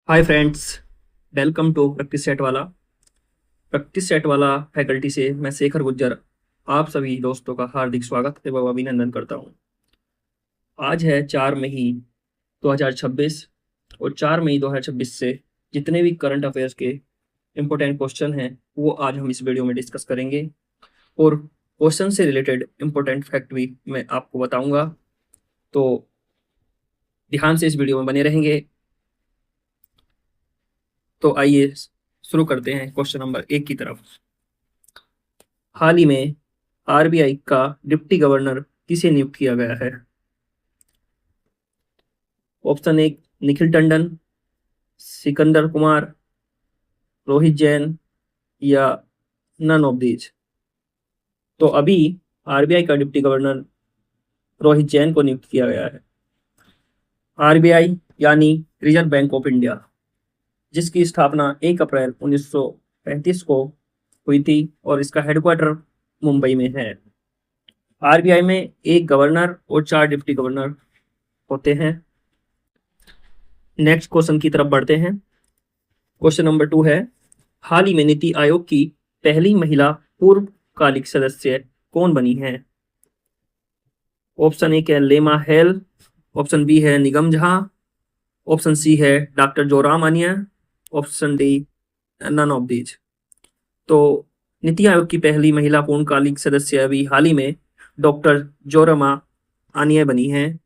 Hi friends, welcome to practice set वाला faculty से मैं शेखर गुज्जर आप सभी दोस्तों का हार्दिक स्वागत एवं अभिनंदन करता हूं। आज है 4 मई 2026 और 4 मई 2026 से जितने भी करंट अफेयर्स के इम्पोर्टेंट क्वेश्चन हैं वो आज हम इस वीडियो में डिस्कस करेंगे और क्वेश्चन से रिलेटेड इम्पोर्टेंट फैक्ट भी मैं आपको बताऊंगा। तो ध्यान से इस वीडियो में बने रहेंगे। तो आइए शुरू करते हैं क्वेश्चन नंबर 1 की तरफ। हाल ही में आरबीआई का डिप्टी गवर्नर किसे नियुक्त किया गया है? ऑप्शन 1 निखिल टंडन, सिकंदर कुमार, रोहित जैन या नन ऑफ दीज। तो अभी आरबीआई का डिप्टी गवर्नर रोहित जैन को नियुक्त किया गया है। आरबीआई यानी रिजर्व बैंक ऑफ इंडिया, जिसकी स्थापना 1 अप्रैल 1935 को हुई थी और इसका हेडक्वार्टर मुंबई में है। आरबीआई में एक गवर्नर और 4 डिप्टी गवर्नर होते हैं। नेक्स्ट क्वेश्चन की तरफ बढ़ते हैं। क्वेश्चन नंबर 2 है, हाल ही में नीति आयोग की पहली महिला पूर्वकालिक सदस्य कौन बनी है? ऑप्शन 1 है लेमा हेल, ऑप्शन बी है निगम झा, ऑप्शन सी है doctor Zoram Ania, option D none of these. तो नीति आयोग की पहली महिला पूर्णकालिक सदस्य अभी हाल ही में डॉक्टर जोरमा आनिया बनी है,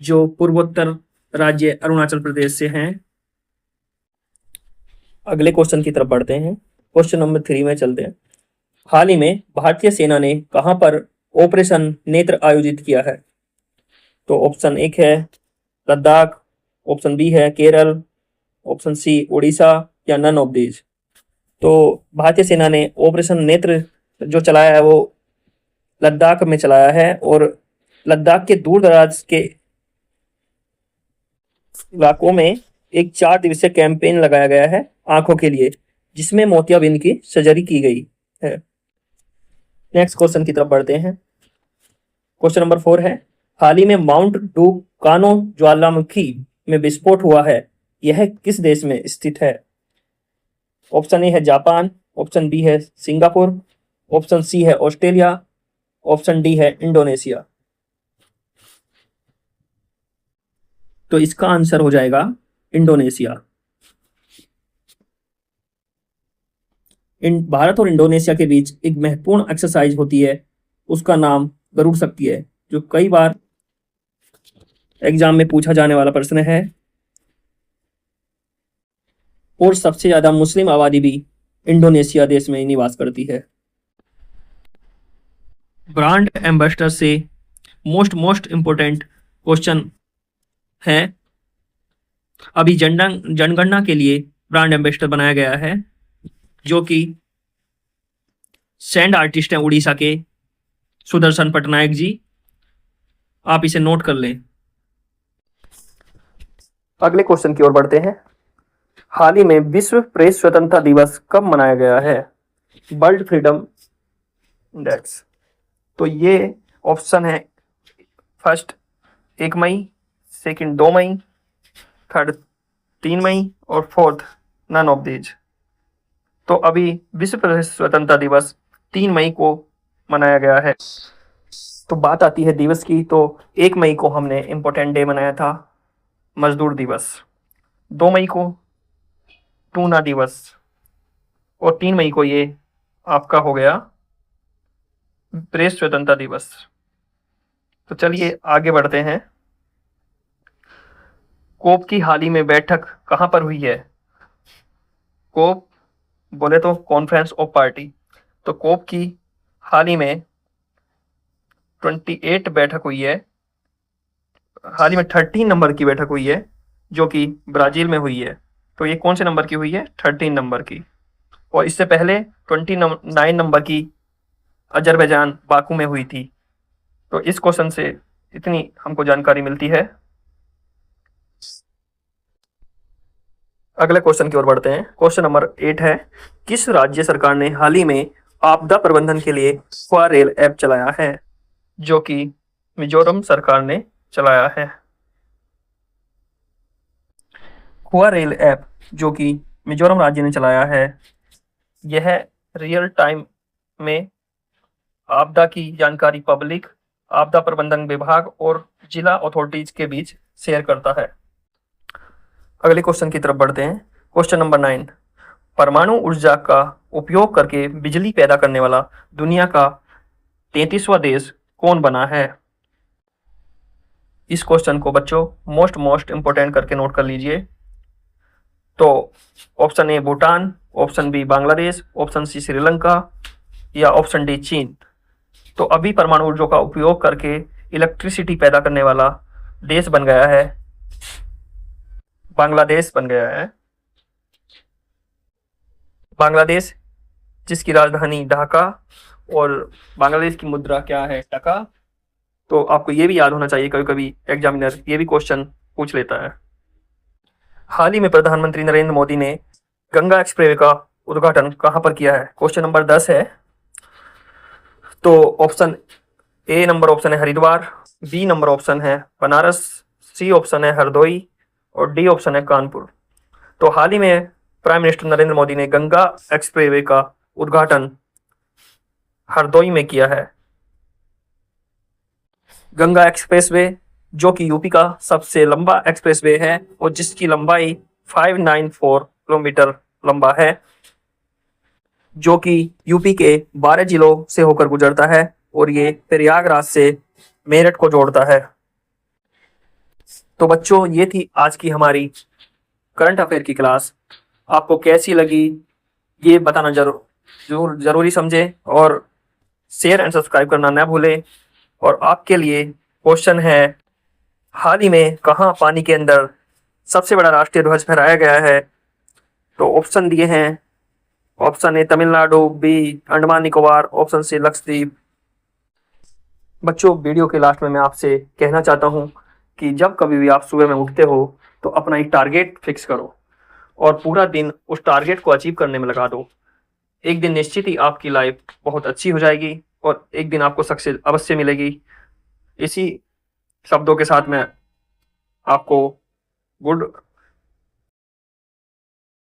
जो पूर्वोत्तर राज्य अरुणाचल प्रदेश से हैं। अगले क्वेश्चन की तरफ बढ़ते हैं। क्वेश्चन नंबर 3 में चलते हैं। हाल ही में भारतीय सेना ने कहां पर ऑपरेशन नेत्र आयोजित किया है? तो ऑप्शन 1 है लद्दाख, ऑप्शन बी है केरल, ऑप्शन सी उड़ीसा या नन ऑफ दीज। तो भारतीय सेना ने ऑपरेशन नेत्र जो चलाया है वो लद्दाख में चलाया है और लद्दाख के दूर दराज के इलाकों में एक 4 दिवसीय कैंपेन लगाया गया है आंखों के लिए, जिसमें मोतियाबिंद की सर्जरी की गई है। नेक्स्ट क्वेश्चन की तरफ बढ़ते हैं। क्वेश्चन नंबर 4 है, हाल ही में माउंट डू कानो ज्वालामुखी में विस्फोट हुआ है, यह किस देश में स्थित है? ऑप्शन ए है जापान, ऑप्शन बी है सिंगापुर, ऑप्शन सी है ऑस्ट्रेलिया, ऑप्शन डी है इंडोनेशिया। तो इसका आंसर हो जाएगा इंडोनेशिया। भारत और इंडोनेशिया के बीच एक महत्वपूर्ण एक्सरसाइज होती है, उसका नाम गरुड़ शक्ति है, जो कई बार एग्जाम में पूछा जाने वाला प्रश्न है। और सबसे ज्यादा मुस्लिम आबादी भी इंडोनेशिया देश में निवास करती है। ब्रांड एम्बेसडर से मोस्ट इंपोर्टेंट क्वेश्चन है। अभी जनगणना के लिए ब्रांड एम्बेसडर बनाया गया है, जो कि सैंड आर्टिस्ट हैं उड़ीसा के सुदर्शन पटनायक जी। आप इसे नोट कर लें। अगले क्वेश्चन की ओर बढ़ते हैं। हाल ही में विश्व प्रेस स्वतंत्रता दिवस कब मनाया गया है? World freedom index. तो ये ऑप्शन है फर्स्ट 1 मई, सेकंड 2 मई, थर्ड 3 मई और फोर्थ नन ऑफ दीज। तो अभी विश्व प्रेस स्वतंत्रता दिवस 3 मई को मनाया गया है। तो बात आती है दिवस की, तो 1 मई को हमने इम्पोर्टेंट डे मनाया था, मजदूर दिवस। 2 मई को टूना दिवस और 3 मई को ये आपका हो गया प्रेस स्वतंत्रता दिवस। तो चलिए आगे बढ़ते हैं। कोप की हाल ही में बैठक कहां पर हुई है? कोप बोले तो कॉन्फ्रेंस ऑफ पार्टी। तो कोप की हाल ही में 28 बैठक हुई है। हाल ही में 13 नंबर की बैठक हुई है, जो कि ब्राजील में हुई है। तो ये कौन से नंबर की हुई है? 13 नंबर की। और इससे पहले 29 नंबर की अजरबैजान बाकू में हुई थी। तो इस क्वेश्चन से इतनी हमको जानकारी मिलती है। अगले क्वेश्चन की ओर बढ़ते हैं। क्वेश्चन नंबर 8 है, किस राज्य सरकार ने हाल ही में आपदा प्रबंधन के लिए क्वारेल ऐप चलाया है? जो कि मिजोरम सरकार ने चलाया है। हुआ रेल ऐप जो कि मिजोरम राज्य ने चलाया है, यह रियल टाइम में आपदा की जानकारी पब्लिक, आपदा प्रबंधन विभाग और जिला अथॉरिटीज के बीच शेयर करता है। अगले क्वेश्चन की तरफ बढ़ते हैं। क्वेश्चन नंबर 9, परमाणु ऊर्जा का उपयोग करके बिजली पैदा करने वाला दुनिया का 33वां देश कौन बना है? इस क्वेश्चन को बच्चों मोस्ट इंपोर्टेंट करके नोट कर लीजिए। तो option A Bhutan, option B Bangladesh, option C Sri Lanka या ऑप्शन डी चीन। तो अभी परमाणु ऊर्जा का उपयोग करके इलेक्ट्रिसिटी पैदा करने वाला देश बन गया है, बांग्लादेश बन गया है। बांग्लादेश जिसकी राजधानी ढाका और बांग्लादेश की मुद्रा क्या है? टका। तो आपको ये भी याद होना चाहिए, कभी कभी एग्जामिनर ये भी क्वेश्चन पूछ लेता है। हाल ही में प्रधानमंत्री नरेंद्र मोदी ने गंगा एक्सप्रेसवे का उद्घाटन कहां पर किया है? क्वेश्चन नंबर 10 है। तो ऑप्शन ए नंबर ऑप्शन है हरिद्वार, बी नंबर ऑप्शन है बनारस, सी ऑप्शन है हरदोई और डी ऑप्शन है कानपुर। तो हाल ही में प्राइम मिनिस्टर नरेंद्र मोदी ने गंगा एक्सप्रेसवे का उद्घाटन हरदोई में किया है। गंगा एक्सप्रेसवे जो कि यूपी का सबसे लंबा एक्सप्रेसवे है और जिसकी लंबाई 594 किलोमीटर लंबा है, जो कि यूपी के 12 जिलों से होकर गुजरता है और ये प्रयागराज से मेरठ को जोड़ता है। तो बच्चों ये थी आज की हमारी करंट अफेयर की क्लास। आपको कैसी लगी ये बताना जरूरी समझे और शेयर एंड सब्सक्राइब करना न भूलें। और आपके लिए क्वेश्चन है, हाल ही में कहाँ पानी के अंदर सबसे बड़ा राष्ट्रीय ध्वज फहराया गया है? तो ऑप्शन दिए हैं, option A Tamil Nadu, B Andaman Nicobar, option C Lakshadweep. बच्चों वीडियो के लास्ट में मैं आपसे कहना चाहता हूँ कि जब कभी भी आप सुबह में उठते हो तो अपना एक टारगेट फिक्स करो और पूरा दिन उस टारगेट को अचीव करने में लगा दो। एक दिन निश्चित ही आपकी लाइफ बहुत अच्छी हो जाएगी और एक दिन आपको सक्सेस अवश्य मिलेगी। इसी शब्दों के साथ मैं आपको गुड